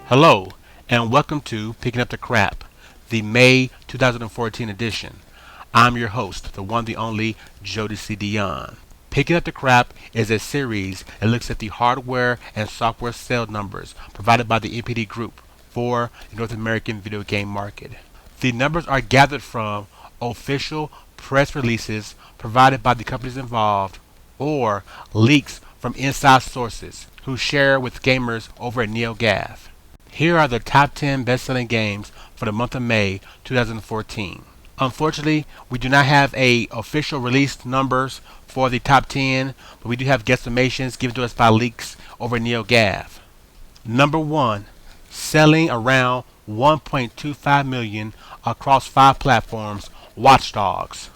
Hello, and welcome to Picking Up the Crap, the May 2014 edition. I'm your host, the one, the only Jodecideion. Picking Up the Crap is a series that looks at the hardware and software sale numbers provided by the NPD Group for the North American video game market. The numbers are gathered from official press releases provided by the companies involved or leaks from inside sources who share with gamers over at NeoGAF. Here are the top 10 best-selling games for the month of May 2014. Unfortunately, we do not have official release numbers for the top 10, but we do have guesstimations given to us by leaks over NeoGAF. Number 1, selling around 1.25 million across 5 platforms, Watch Dogs.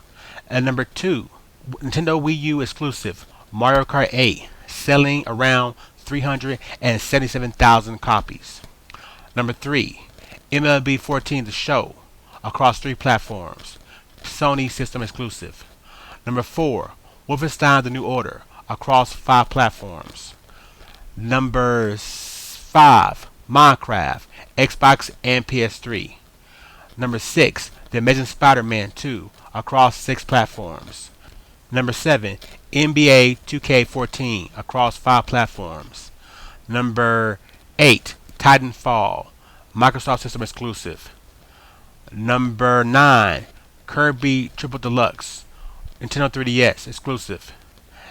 And number 2, Nintendo Wii U exclusive, Mario Kart 8, selling around 377,000 copies. Number 3, MLB 14 The Show, across 3 platforms, Sony system exclusive. Number 4, Wolfenstein The New Order, across 5 platforms. Number 5, Minecraft, Xbox and PS3. Number 6, The Amazing Spider-Man 2, across 6 platforms. Number 7, NBA 2K14, across 5 platforms. Number 8, Titanfall, Microsoft system exclusive. Number 9, Kirby Triple Deluxe, Nintendo 3DS exclusive.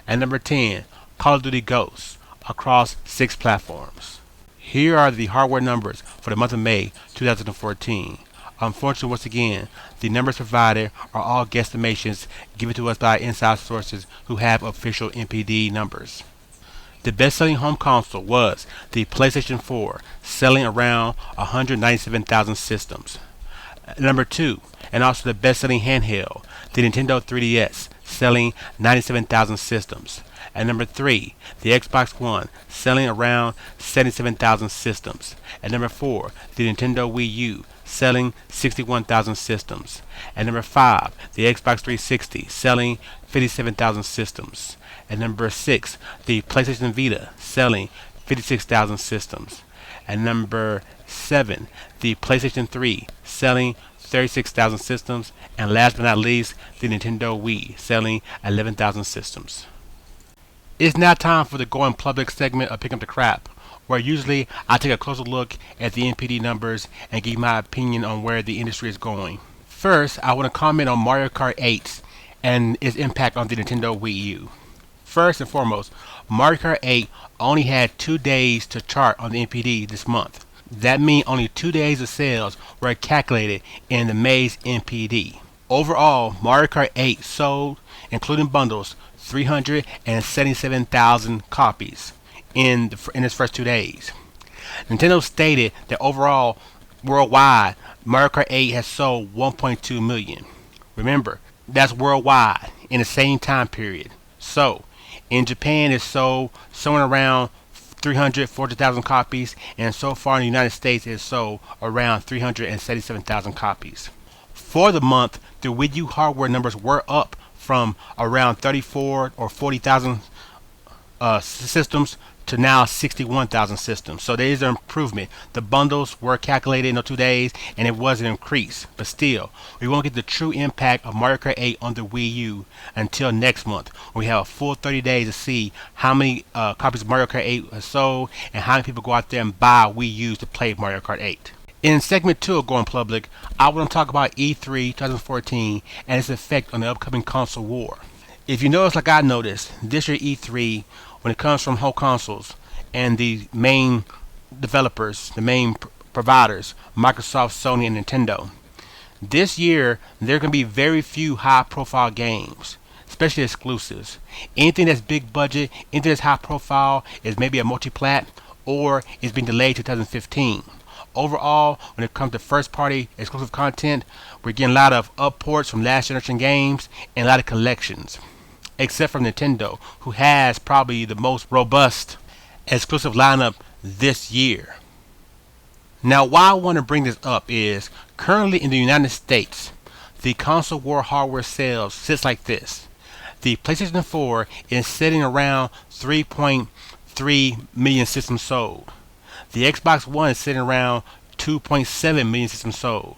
And number 10, Call of Duty Ghosts, across 6 platforms. Here are the hardware numbers for the month of May 2014. Unfortunately, once again, the numbers provided are all guesstimations given to us by inside sources who have official NPD numbers. The best-selling home console was the PlayStation 4, selling around 197,000 systems. Number 2, and also the best-selling handheld, the Nintendo 3DS, selling 97,000 systems. And number 3, the Xbox One, selling around 77,000 systems. And number 4, the Nintendo Wii U, selling 61,000 systems. And number 5, the Xbox 360, selling 57,000 systems. And number 6, the PlayStation Vita, selling 56,000 systems. And number 7, the PlayStation 3, selling 36,000 systems. And last but not least, the Nintendo Wii, selling 11,000 systems. It's now time for the Going Public segment of Pick Up the Crap, where usually I take a closer look at the NPD numbers and give my opinion on where the industry is going. First, I want to comment on Mario Kart 8 and its impact on the Nintendo Wii U. First and foremost, Mario Kart 8 only had 2 days to chart on the NPD this month. That means only 2 days of sales were calculated in the May's NPD. Overall, Mario Kart 8 sold, including bundles, 377,000 copies in its first 2 days. Nintendo stated that overall, worldwide, Mario Kart 8 has sold 1.2 million. Remember, that's worldwide in the same time period. So, in Japan, it sold somewhere around 400,000 copies, and so far in the United States, it sold around 377,000 copies. For the month, the Wii U hardware numbers were up from around 34 or 40,000 systems to now 61,000 systems. So there is an improvement. The bundles were calculated in 2 days, and it was an increase. But still, we won't get the true impact of Mario Kart 8 on the Wii U until next month. We have a full 30 days to see how many copies of Mario Kart 8 are sold and how many people go out there and buy Wii U's to play Mario Kart 8. In segment 2 of Going Public, I want to talk about E3 2014 and its effect on the upcoming console war. If you notice like I noticed, this year E3, when it comes from whole consoles and the main developers, the main providers, Microsoft, Sony, and Nintendo, this year there are going to be very few high-profile games, especially exclusives. Anything that's big budget, anything that's high-profile is maybe a multi-plat or is being delayed to 2015. Overall, when it comes to first-party exclusive content, we're getting a lot of upports from last generation games and a lot of collections. Except for Nintendo, who has probably the most robust exclusive lineup this year. Now, why I want to bring this up is, currently in the United States, the console war hardware sales sits like this. The PlayStation 4 is sitting around 3.3 million systems sold. The Xbox One is sitting around 2.7 million systems sold.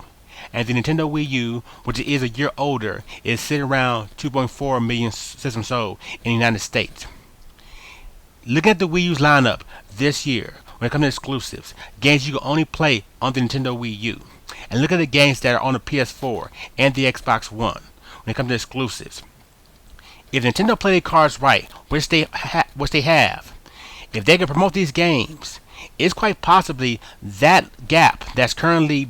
And the Nintendo Wii U, which is a year older, is sitting around 2.4 million systems sold in the United States. Looking at the Wii U's lineup this year, when it comes to exclusives, games you can only play on the Nintendo Wii U, and look at the games that are on the PS4 and the Xbox One when it comes to exclusives. If Nintendo play their cards right, which they have, if they can promote these games, it's quite possibly that gap that's currently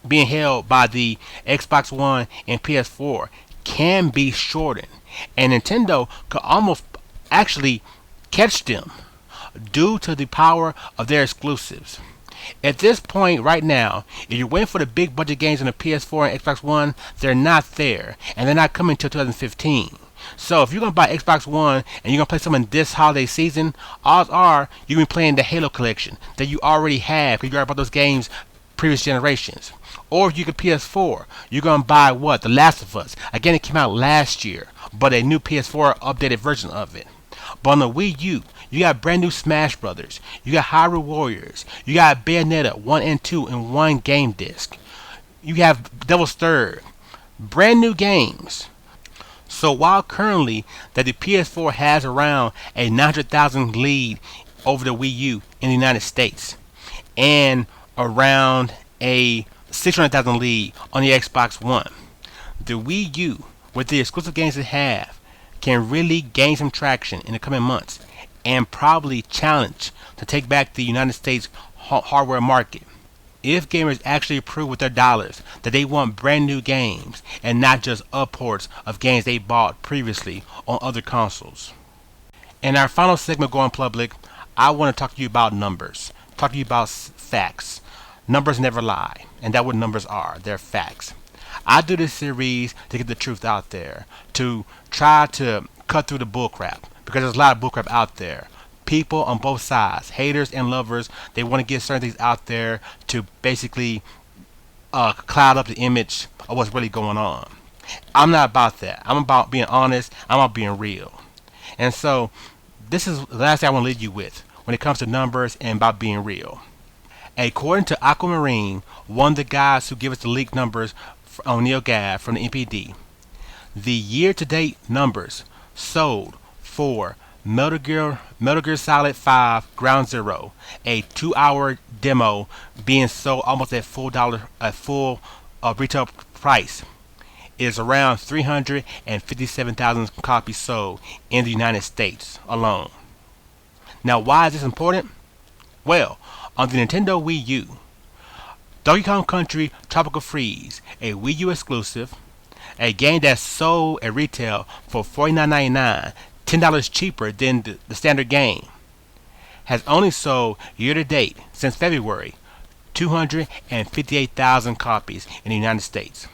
being held by the Xbox One and PS4 can be shortened, and Nintendo could almost actually catch them due to the power of their exclusives. At this point right now, if you're waiting for the big budget games on the PS4 and Xbox One, they're not there, and they're not coming until 2015. So if you're going to buy Xbox One and you're going to play something this holiday season, odds are you're going to be playing the Halo collection that you already have because you already bought those games previous generations. Or if you get PS4, you're going to buy what? The Last of Us. Again, it came out last year, but a new PS4 updated version of it. But on the Wii U, you got brand new Smash Brothers, you got Hyrule Warriors, you got Bayonetta 1 and 2 in one game disc. You have Devil's Third, brand new games. So while currently that the PS4 has around a 900,000 lead over the Wii U in the United States, and around a 600,000 lead on the Xbox One, the Wii U, with the exclusive games it have, can really gain some traction in the coming months and probably challenge to take back the United States hardware market. If gamers actually prove with their dollars that they want brand new games and not just upports of games they bought previously on other consoles. In our final segment, Going Public, I want to talk to you about numbers, talk to you about facts. Numbers never lie, and that's what numbers are. They're facts. I do this series to get the truth out there, to try to cut through the bullcrap, because there's a lot of bullcrap out there. People on both sides, haters and lovers, they want to get certain things out there to basically cloud up the image of what's really going on. I'm not about that. I'm about being honest. I'm about being real. And so this is the last thing I want to leave you with when it comes to numbers and about being real. According to Aquamarine, one of the guys who give us the leaked numbers on NeoGAF from the NPD, the year-to-date numbers sold for Metal Gear Solid 5 Ground Zero, a 2-hour demo being sold almost at full retail price, is around 357,000 copies sold in the United States alone. Now, why is this important? Well, on the Nintendo Wii U, Donkey Kong Country Tropical Freeze, a Wii U exclusive, a game that's sold at retail for $49.99, $10 cheaper than the standard game, has only sold year to date since February 258,000 copies in the United States.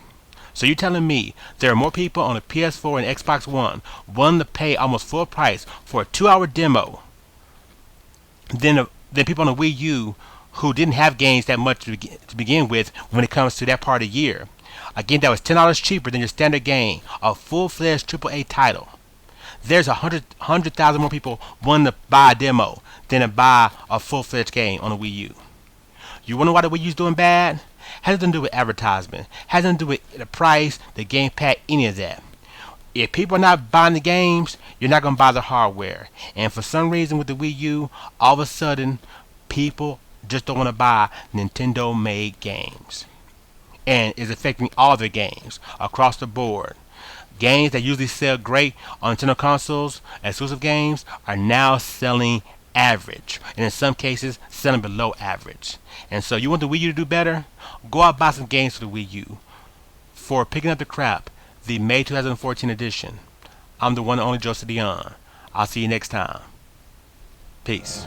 So you're telling me there are more people on the PS4 and Xbox One willing to pay almost full price for a 2-hour demo than people on the Wii U who didn't have games that much to begin with when it comes to that part of the year. Again, that was $10 cheaper than your standard game, a full-fledged AAA title. There's 100,000 more people willing to buy a demo than to buy a full-fledged game on the Wii U. You wonder why the Wii U's doing bad? Has nothing to do with advertisement. Has nothing to do with the price, the gamepad, any of that. If people are not buying the games, you're not going to buy the hardware. And for some reason with the Wii U, all of a sudden, people just don't want to buy Nintendo-made games. And it's affecting all their games across the board. Games that usually sell great on Nintendo consoles, exclusive games, are now selling average, and in some cases selling below average. And so you want the Wii U to do better? Go out and buy some games for the Wii U. For Picking Up the Crap, the May 2014 edition, I'm the one and only Jodecideion. I'll see you next time. Peace.